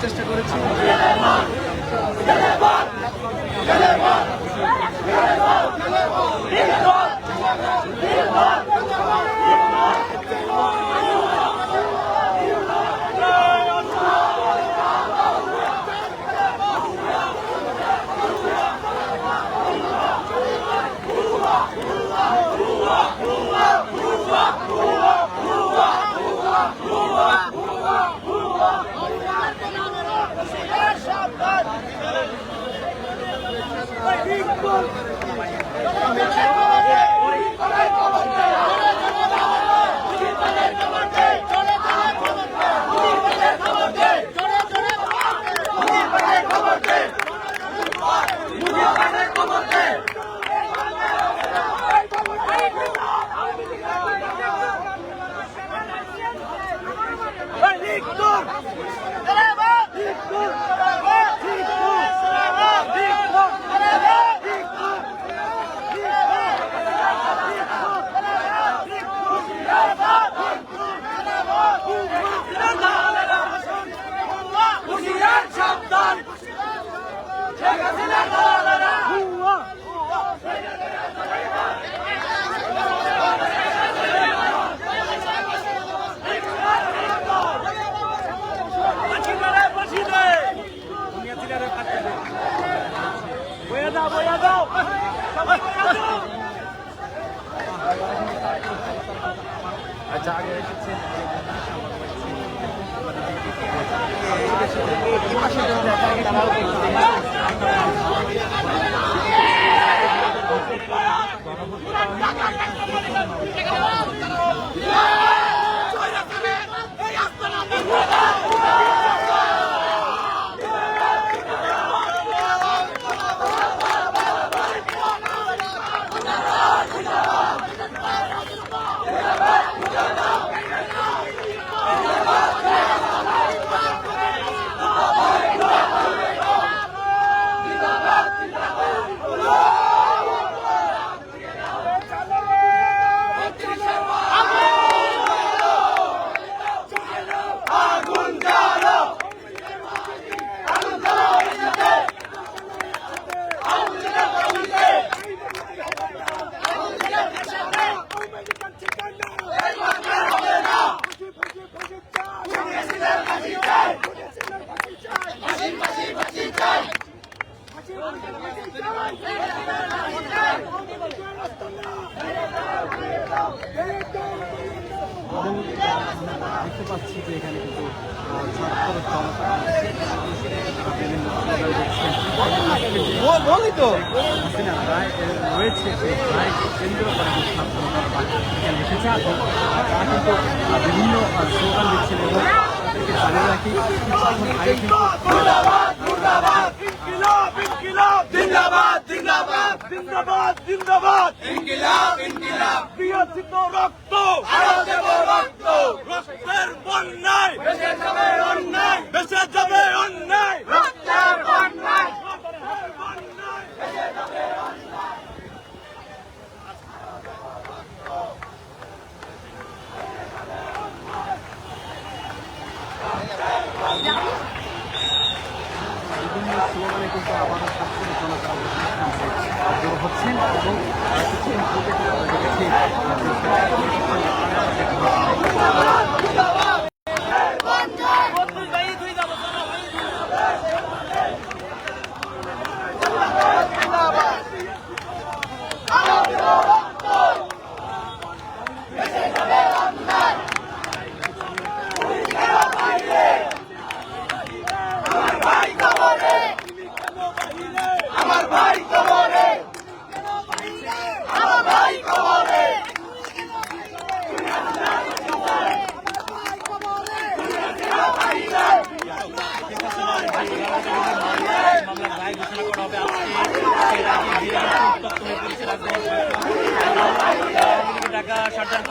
চেষ্টা করেছি। আচ্ছা আগে এসেছে দেখতে পাচ্ছি যে এখানে কিন্তু বলি তো রয়েছে কেন্দ্র করে এখানে এসেছে তারা কিন্তু বিভিন্ন স্লোগান দিচ্ছেন এবং তাদেরকে জানিয়ে রাখি জিন্দাবাদ জিন্দাবাদ জিন্দাবাদ জিন্দাবাদ ইনকিলাব ইনকিলাব বিয়াচিত রক্ত আরো দেব রক্ত রক্তের বন্যায় বেঁচে যাবে অন্যায় বেঁচে যাবে অন্যায় রক্তের বন্যায় রক্তের বন্যায় বেঁচে যাবে অন্যায় বিভিন্ন স্লোগানে কিন্তু আমাদের ছাত্র জনতা জড়ো হচ্ছেন এবং কিছুক্ষণ পূর্বে আমার ভাই কবরে আমার ভাই কবরে ঢাকা সরকার